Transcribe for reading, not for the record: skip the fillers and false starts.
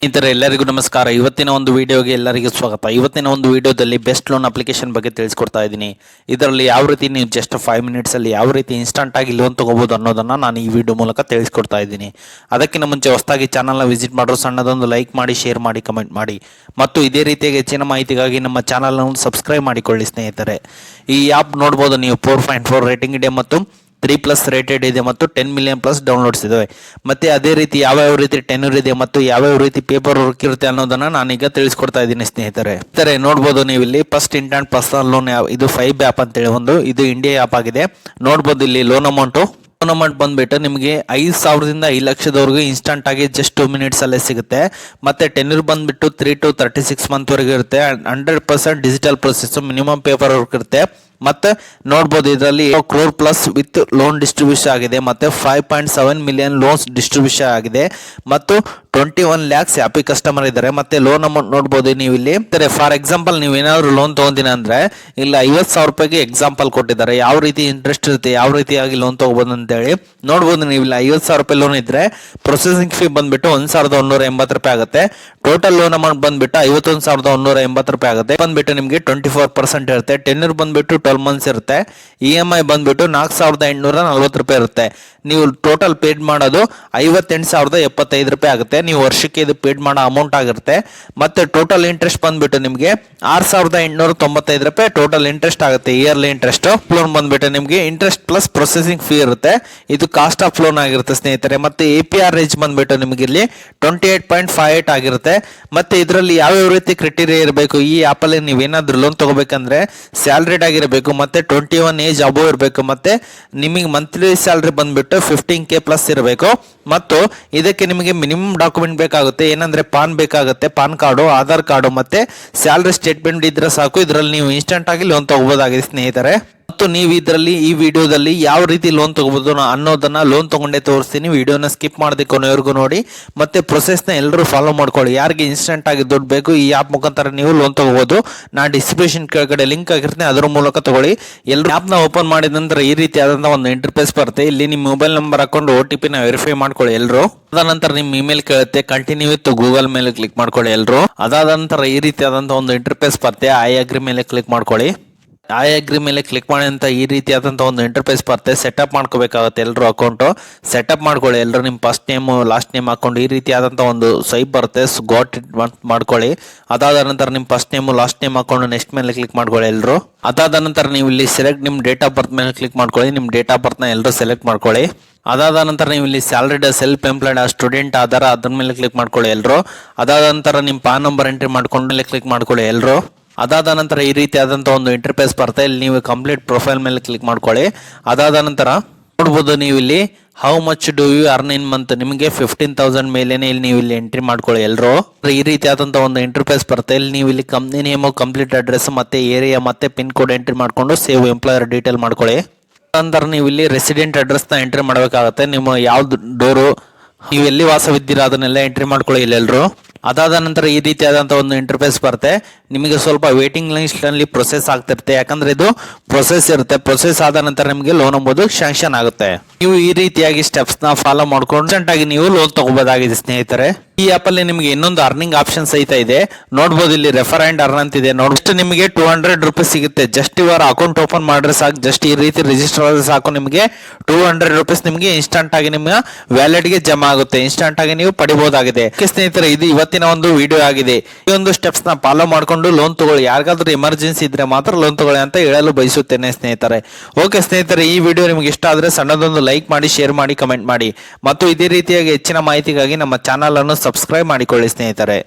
ಸ್ನೇಹಿತರೆ ಎಲ್ಲರಿಗೂ ನಮಸ್ಕಾರ. ಇವತ್ತಿನ ಒಂದು ವಿಡಿಯೋಗೆ ಎಲ್ಲರಿಗೂ ಸ್ವಾಗತ. ಇವತ್ತಿನ ಒಂದು ವಿಡಿಯೋದಲ್ಲಿ ಬೆಸ್ಟ್ ಲೋನ್ ಅಪ್ಲಿಕೇಶನ್ ಬಗ್ಗೆ ತಿಳಿಸ್ಕೊಡ್ತಾ ಇದ್ದೀನಿ. ಇದರಲ್ಲಿ ಯಾವ ರೀತಿ ನೀವು ಜಸ್ಟ್ 5 ಮಿನಿಟ್ಸ್ ಅಲ್ಲಿ ಯಾವ ರೀತಿ ಇನ್ಸ್ಟಂಟ್ ಆಗಿ ಲೋನ್ ತಗೋಬಹುದು ಅನ್ನೋದನ್ನ ನಾನು ಈ ವಿಡಿಯೋ ಮೂಲಕ ತಿಳಿಸ್ಕೊಡ್ತಾ ಇದ್ದೀನಿ. ಅದಕ್ಕಿಂತ ಮುಂಚೆ ಹೊಸದಾಗಿ ಚಾನಲ್ನ ವಿಸಿಟ್ ಮಾಡೋರು ಸಣ್ಣದೊಂದು ಲೈಕ್ ಮಾಡಿ, ಶೇರ್ ಮಾಡಿ, ಕಮೆಂಟ್ ಮಾಡಿ ಮತ್ತು ಇದೇ ರೀತಿಯಾಗಿ ಹೆಚ್ಚಿನ ಮಾಹಿತಿಗಾಗಿ ನಮ್ಮ ಚಾನಲ್ನ ಸಬ್ಸ್ಕ್ರೈಬ್ ಮಾಡಿಕೊಳ್ಳಿ ಸ್ನೇಹಿತರೆ. ಈ ಆ್ಯಪ್ ನೋಡ್ಬೋದು ನೀವು 4.4 ರೇಟಿಂಗ್ ಇದೆ ಮತ್ತು 3+ ರೇಟೆಡ್ ಇದೆ ಮತ್ತು 10 ಮಿಲಿಯನ್ ಪ್ಲಸ್ ಡೌನ್ಲೋಡ್ಸ್ ಇದಾವೆ. ಮತ್ತೆ ಅದೇ ರೀತಿ ಯಾವ್ಯಾವ ರೀತಿ ಟೆನ್ಯೂರ್ ಇದೆ ಮತ್ತು ಯಾವ್ಯಾವ ರೀತಿ ಪೇಪರ್ ವರ್ಕ್ ಇರುತ್ತೆ ಅನ್ನೋದನ್ನ ನಾನೀಗ ತಿಳಿಸ್ಕೊಡ್ತಾ ಇದ್ದೀನಿ ಸ್ನೇಹಿತರೆ. ನೋಡ್ಬೋದು ನೀವು ಇಲ್ಲಿ ಫಸ್ಟ್ ಇನ್ಸ್ಟಂಟ್ ಪರ್ಸನಲ್ ಲೋನ್ ಇದು 5 ಆ್ಯಪ್ ಅಂತೇಳಿ ಇದು ಇಂಡಿಯಾ ಆ್ಯಪ್ ಆಗಿದೆ. ನೋಡ್ಬೋದು ಇಲ್ಲಿ ಲೋನ್ ಅಮೌಂಟ್ ಬಂದ್ಬಿಟ್ಟು ನಿಮಗೆ 5,000ದಿಂದ 5 ಲಕ್ಷದವರೆಗೂ ಇನ್ಸ್ಟಂಟ್ ಆಗಿ ಜಸ್ಟ್ 2 ಮಿನಿಟ್ಸ್ ಅಲ್ಲೇ ಸಿಗುತ್ತೆ. ಮತ್ತೆ ಟೆನ್ಯೂರ್ ಬಂದ್ಬಿಟ್ಟು 3 to 36 ಮಂತ್ ವರೆಗೂ ಇರುತ್ತೆ. 100% digital process, minimum paper work ಇರುತ್ತೆ. ಮತ್ತೆ ನೋಡ್ಬೋದು ಇದರಲ್ಲಿ crore plus with loan distribution ಆಗಿದೆ. ಮತ್ತೆ 5.7 ಮಿಲಿಯನ್ ಲೋನ್ಸ್ ಡಿಸ್ಟ್ರಿಬ್ಯೂಷನ್ ಆಗಿದೆ ಮತ್ತು 21 ಲ್ಯಾಕ್ಸ್ ಹ್ಯಾಪಿ ಕಸ್ಟಮರ್ ಇದ್ದಾರೆ. ಮತ್ತೆ ಲೋನ್ ಅಮೌಂಟ್ ನೋಡ್ಬೋದು ನೀವು ಇಲ್ಲಿ. ಫಾರ್ ಎಕ್ಸಾಂಪಲ್ ನೀವು ಏನಾದ್ರು ಲೋನ್ ತಗೊಂಡಿನ ಅಂದ್ರೆ ಇಲ್ಲ 50,000 ರೂಪಾಯಿಗೆ ಎಕ್ಸಾಂಪಲ್ ಕೊಟ್ಟಿದ್ದಾರೆ, ಯಾವ ರೀತಿ ಇಂಟ್ರೆಸ್ಟ್ ಇರುತ್ತೆ, ಯಾವ ರೀತಿಯಾಗಿ ಲೋನ್ ತಗೋಬಹುದು ಅಂತ ಹೇಳಿ ನೋಡ್ಬೋದು. ನೀವು ಇಲ್ಲ 50,000 ರೂಪಾಯಿ ಲೋನ್ ಇದ್ರೆ ಪ್ರೊಸೆಸಿಂಗ್ ಫೀ ಬಂದ್ಬಿಟ್ಟು 1,180 ರೂಪಾಯಿ ಆಗುತ್ತೆ. ಟೋಟಲ್ ಲೋನ್ ಅಮೌಂಟ್ ಬಂದ್ಬಿಟ್ಟು 51,180 ರೂಪಾಯಿ ಆಗುತ್ತೆ. ಬಂದ್ಬಿಟ್ಟು ನಿಮಗೆ 24% ಇರುತ್ತೆ. ಟೆನ್ಯೂರ್ ಬಂದ್ಬಿಟ್ಟು 12 ಮಂತ್ಸ್ ಇರುತ್ತೆ. EMI ಬಂದ್ಬಿಟ್ಟು 4,840 ರೂಪಾಯಿ ಇರುತ್ತೆ. ನೀವು ಟೋಟಲ್ ಪೇಡ್ ಮಾಡೋದು 58,075 ರೂಪಾಯಿ ಆಗುತ್ತೆ. ನೀವು ವರ್ಷಕ್ಕೆ ಇದು ಪೇಡ್ ಮಾಡೋ ಅಮೌಂಟ್ ಆಗಿರುತ್ತೆ. ಮತ್ತೆ ಟೋಟಲ್ ಇಂಟ್ರೆಸ್ಟ್ ಬಂದ್ಬಿಟ್ಟು ನಿಮಗೆ 6,895 ರೂಪಾಯಿ ಟೋಟಲ್ ಇಂಟ್ರೆಸ್ಟ್ ಆಗುತ್ತೆ, ಇಯರ್ಲಿ ಇಂಟ್ರೆಸ್ಟ್. ಲೋನ್ ಬಂದ್ಬಿಟ್ಟು ನಿಮಗೆ ಇಂಟ್ರೆಸ್ಟ್ ಪ್ಲಸ್ ಪ್ರೊಸೆಸಿಂಗ್ ಫೀ ಇರುತ್ತೆ. ಇದು ಕಾಸ್ಟ್ ಆಫ್ ಲೋನ್ ಆಗಿರುತ್ತೆ ಸ್ನೇಹಿತರೆ. ಮತ್ತೆ APR ರೇಂಜ್ ಬಂದ್ಬಿಟ್ಟು ನಿಮಗೆ ಇಲ್ಲಿ 28.58 ಆಗಿರುತ್ತೆ. ಮತ್ತೆ ಇದರಲ್ಲಿ ಯಾವ್ಯಾವ ರೀತಿ ಕ್ರೈಟೀರಿಯಾ ಇರಬೇಕು, ಈ ಆಪ್ ಅಲ್ಲಿ ನೀವೇನಾದ್ರೂ ಲೋನ್ ತಗೋಬೇಕಂದ್ರೆ ಸ್ಯಾಲರಿಡ್ ಆಗಿರಬೇಕು, ಮತ್ತೆ 21 ಏಜ್ ಅಬೋವ್ ಇರಬೇಕು, ಮತ್ತೆ ನಿಮಗೆ ಮಂತ್ಲಿ ಸ್ಯಾಲರಿ ಬಂದ್ಬಿಟ್ಟು 15K ಪ್ಲಸ್ ಇರಬೇಕು. ಮತ್ತು ಇದಕ್ಕೆ ನಿಮಗೆ ಮಿನಿಮಮ್ ಡಾಕ್ಯುಮೆಂಟ್ ಬೇಕಾಗುತ್ತೆ. ಏನಂದ್ರೆ ಪಾನ್ ಬೇಕಾಗುತ್ತೆ, ಪಾನ್ ಕಾರ್ಡು, ಆಧಾರ್ ಕಾರ್ಡು ಮತ್ತೆ ಸ್ಯಾಲರಿ ಸ್ಟೇಟ್ಮೆಂಟ್ ಇದ್ರೆ ಸಾಕು. ಇದರಲ್ಲಿ ನೀವು ಇನ್ಸ್ಟಂಟ್ ಆಗಿ ಲೋನ್ ತಗೋಬಹುದಾಗಿದೆ ಸ್ನೇಹಿತರೆ. ಮತ್ತು ನೀವು ಇದರಲ್ಲಿ ಈ ವಿಡಿಯೋದಲ್ಲಿ ಯಾವ ರೀತಿ ಲೋನ್ ತಗೋಬಹುದು ಅನ್ನೋದನ್ನ ಲೋನ್ ತಗೊಂಡೇ ತೋರಿಸ್ತೀನಿ. ವಿಡಿಯೋನ ಸ್ಕಿಪ್ ಮಾಡದೆ ಕೊನೆವರೆಗೂ ನೋಡಿ. ಮತ್ತೆ ಪ್ರೊಸೆಸ್ನ ಎಲ್ಲರೂ ಫಾಲೋ ಮಾಡ್ಕೊಳ್ಳಿ. ಯಾರಿಗೆ ಇನ್ಸ್ಟಂಟ್ ಆಗಿ ದುಡ್ಡು ಬೇಕು ಈ ಆ್ಯಪ್ ಮುಖಾಂತರ ನೀವು ಲೋನ್ ತಗೋಬಹುದು. ನಾನು ಡಿಸ್ಕ್ರಿಪ್ಷನ್ ಕೆಳಗಡೆ ಲಿಂಕ್ ಆಗಿರ್ತೀನಿ, ಅದರ ಮೂಲಕ ತಗೊಳ್ಳಿ. ಎಲ್ಲರೂ ಆ್ಯಪ್ನ ಓಪನ್ ಮಾಡಿದ ನಂತರ ಈ ರೀತಿಯಾದಂತಹ ಒಂದು ಇಂಟರ್ಫೇಸ್ ಬರುತ್ತೆ. ಇಲ್ಲಿ ನಿಮ್ಮ ಮೊಬೈಲ್ ನಂಬರ್ ಹಾಕೊಂಡು OTP ನ ವೆರಿಫೈ ಮಾಡ್ಕೊಳ್ಳಿ ಎಲ್ಲರೂ. ಅದಾದ ನಂತರ ನಿಮ್ಮ ಇಮೇಲ್ ಕೇಳುತ್ತೆ, ಕಂಟಿನ್ಯೂ ವಿತ್ ಗೂಗಲ್ ಮೇಲೆ ಕ್ಲಿಕ್ ಮಾಡ್ಕೊಳ್ಳಿ ಎಲ್ಲರೂ. ಅದಾದ ನಂತರ ಈ ರೀತಿಯಾದಂತಹ ಒಂದು ಇಂಟರ್ಫೇಸ್ ಬರುತ್ತೆ. ಐ ಅಗ್ರಿ ಮೇಲೆ ಕ್ಲಿಕ್ ಮಾಡ್ಕೊಳ್ಳಿ. ಐ ಅಗ್ರಿ ಮೇಲೆ ಕ್ಲಿಕ್ ಮಾಡಿ ಅಂತ ಈ ರೀತಿಯಾದಂಥ ಒಂದು ಇಂಟರ್ಫೇಸ್ ಬರುತ್ತೆ. ಸೆಟಪ್ ಮಾಡ್ಕೋಬೇಕಾಗುತ್ತೆ ಎಲ್ಲರೂ. ಅಕೌಂಟು ಸೆಟಪ್ ಮಾಡ್ಕೊಳ್ಳಿ ಎಲ್ಲರೂ. ನಿಮ್ಮ ಫಸ್ಟ್ ನೇಮು ಲಾಸ್ಟ್ ನೇಮ್ ಹಾಕೊಂಡು ಈ ರೀತಿಯಾದಂಥ ಒಂದು ಸ್ವೈಪ್ ಬರುತ್ತೆ, ಗಾಟ್ ಇಟ್ ಮಾಡ್ಕೊಳ್ಳಿ. ಅದಾದ ನಂತರ ನಿಮ್ಮ ಫಸ್ಟ್ ನೇಮು ಲಾಸ್ಟ್ ನೇಮ್ ಹಾಕೊಂಡು ನೆಕ್ಸ್ಟ್ ಮೇಲೆ ಕ್ಲಿಕ್ ಮಾಡ್ಕೊಳ್ಳಿ ಎಲ್ಲರೂ. ಅದಾದ ನಂತರ ನೀವು ಇಲ್ಲಿ ಸೆಲೆಕ್ಟ್ ನಿಮ್ಮ ಡೇಟ್ ಆಫ್ ಬರ್ತ್ ಮೇಲೆ ಕ್ಲಿಕ್ ಮಾಡ್ಕೊಳ್ಳಿ. ನಿಮ್ಮ ಡೇಟ್ ಆಫ್ ಬರ್ತ್ನ ಎಲ್ಲರೂ ಸೆಲೆಕ್ಟ್ ಮಾಡ್ಕೊಳ್ಳಿ. ಅದಾದ ನಂತರ ನೀವು ಇಲ್ಲಿ ಸ್ಯಾಲರಿಡ್, ಸೆಲ್ಫ್ ಎಂಪ್ಲಾಯ್ಡ್, ಸ್ಟೂಡೆಂಟ್ ಆಧಾರ ಅದ್ರ ಮೇಲೆ ಕ್ಲಿಕ್ ಮಾಡ್ಕೊಳ್ಳಿ ಎಲ್ಲರೂ. ಅದಾದ ನಂತರ ನಿಮ್ಮ ಪಾನ್ ನಂಬರ್ ಎಂಟ್ರಿ ಮಾಡ್ಕೊಂಡ ಮೇಲೆ ಕ್ಲಿಕ್ ಮಾಡ್ಕೊಳ್ಳಿ ಎಲ್ಲರೂ. ಅದಾದ ನಂತರ ಈ ರೀತಿಯಾದಂಥ ಒಂದು ಇಂಟರ್ಫೇಸ್ ಬರುತ್ತೆ. ಇಲ್ಲಿ ನೀವು ಕಂಪ್ಲೀಟ್ ಪ್ರೊಫೈಲ್ ಮೇಲೆ ಕ್ಲಿಕ್ ಮಾಡ್ಕೊಳ್ಳಿ. ಅದಾದ ನಂತರ ನೋಡ್ಬೋದು ನೀವು ಇಲ್ಲಿ how much do you earn in month, ನಿಮಗೆ 15,000 ಮೇಲೇನೆ ಇಲ್ಲಿ ನೀವು ಇಲ್ಲಿ ಎಂಟ್ರಿ ಮಾಡ್ಕೊಳ್ಳಿ ಎಲ್ಲರೂ. ಈ ರೀತಿಯಾದಂಥ ಒಂದು ಇಂಟರ್ಫೇಸ್ ಬರುತ್ತೆ. ಇಲ್ಲಿ ನೀವು ಇಲ್ಲಿ ಕಂಪ್ನಿ ನೇಮು, ಕಂಪ್ಲೀಟ್ ಅಡ್ರೆಸ್ ಮತ್ತೆ ಏರಿಯಾ ಮತ್ತೆ ಪಿನ್ ಕೋಡ್ ಎಂಟ್ರಿ ಮಾಡ್ಕೊಂಡು ಸೇವ್ ಎಂಪ್ಲಾಯರ್ ಡೀಟೇಲ್ ಮಾಡ್ಕೊಳ್ಳಿ. ನಂತರ ನೀವು ಇಲ್ಲಿ ರೆಸಿಡೆಂಟ್ ಅಡ್ರೆಸ್ನ ಎಂಟ್ರಿ ಮಾಡಬೇಕಾಗುತ್ತೆ. ನಿಮ್ಮ ಯಾವ್ದು ಡೋರು, ನೀವು ಎಲ್ಲಿ ವಾಸವಿದ್ದೀರಾ ಅದನ್ನೆಲ್ಲ ಎಂಟ್ರಿ ಮಾಡ್ಕೊಳ್ಳಿ ಇಲ್ಲೆಲ್ಲರೂ. ಅದಾದ ನಂತರ ಈ ರೀತಿಯಾದಂಥ ಒಂದು ಇಂಟರ್ಫೇಸ್ ಬರುತ್ತೆ. ನಿಮಗೆ ಸ್ವಲ್ಪ ವೇಟಿಂಗ್ ಲಿಸ್ಟ್ ಅಲ್ಲಿ ಪ್ರೊಸೆಸ್ ಆಗ್ತಿರುತ್ತೆ, ಯಾಕಂದ್ರೆ ಇದು ಪ್ರೊಸೆಸ್ ಇರುತ್ತೆ. ಪ್ರೊಸೆಸ್ ಆದ ನಂತರ ನಿಮಗೆ ಲೋನ್ ಎಂಬುದು ಶಾಂಕ್ಷನ್ ಆಗುತ್ತೆ. ನೀವು ಈ ರೀತಿಯಾಗಿ ಸ್ಟೆಪ್ಸ್ ನ ಫಾಲೋ ಮಾಡ್ಕೊಂಡು ಇನ್ಸ್ಟಂಟ್ ಆಗಿ ನೀವು ಲೋನ್ ತಗೋಬಹುದಾಗಿದೆ ಸ್ನೇಹಿತರೆ. ಈ ಆಪ್ ಅಲ್ಲಿ ನಿಮಗೆ ಇನ್ನೊಂದು ಅರ್ನಿಂಗ್ ಆಪ್ಷನ್ ಸಹಿತ ಇದೆ. ನೋಡ್ಬೋದು ಇಲ್ಲಿ ರೆಫರ್ ಅಂಡ್ ಅರ್ನ್ ಅಂತ ಇದೆ. ನೋಡಿಷ್ಟು ನಿಮಗೆ 200 ರೂಪೀಸ್ ಸಿಗುತ್ತೆ. ಜಸ್ಟ್ ಇವರ ಅಕೌಂಟ್ ಓಪನ್ ಮಾಡ್ರೆ ಸಾಕು, ಜಸ್ಟ್ ಈ ರೀತಿ ರಿಜಿಸ್ಟರ್ ಆದ್ರೆ ಸಾಕು, ನಿಮಗೆ 200 ರೂಪೀಸ್ ನಿಮಗೆ ಇನ್ಸ್ಟಂಟ್ ಆಗಿ ನಿಮ್ಮ ವ್ಯಾಲೆಟ್ ಗೆ ಜಮಾ ಆಗುತ್ತೆ. ಇನ್ಸ್ಟಂಟ್ ಆಗಿ ನೀವು ಪಡಿಬಹುದಾಗಿದೆ. ಸ್ನೇಹಿತರೆ, ಇದು ಇವತ್ತಿನ ಒಂದು ವಿಡಿಯೋ ಆಗಿದೆ. ಈ ಒಂದು ಸ್ಟೆಪ್ಸ್ ನ ಫಾಲೋ ಮಾಡ್ಕೊಂಡು ಲೋನ್ ತಗೊಳ್ಳಿ. ಯಾರಿಗಾದ್ರೂ ಎಮರ್ಜೆನ್ಸಿ ಇದ್ರೆ ಮಾತ್ರ ಲೋನ್ ತಗೊಳ್ಳಿ ಅಂತ ಹೇಳಲು ಬಯಸುತ್ತೇನೆ ಸ್ನೇಹಿತರೆ. ಓಕೆ ಸ್ನೇಹಿತರೆ, ಈ ವಿಡಿಯೋ ನಿಮಗೆ ಇಷ್ಟ ಆದ್ರೆ ಸಣ್ಣದೊಂದು ಲೈಕ್ ಮಾಡಿ, ಶೇರ್ ಮಾಡಿ, ಕಮೆಂಟ್ ಮಾಡಿ ಮತ್ತು ಇದೇ ರೀತಿಯಾಗಿ ಹೆಚ್ಚಿನ ಮಾಹಿತಿಗಾಗಿ ನಮ್ಮ ಚಾನಲ್ ಅನ್ನು ಸಬ್ಸ್ಕ್ರೈಬ್ ಮಾಡಿಕೊಳ್ಳಿ ಸ್ನೇಹಿತರೆ.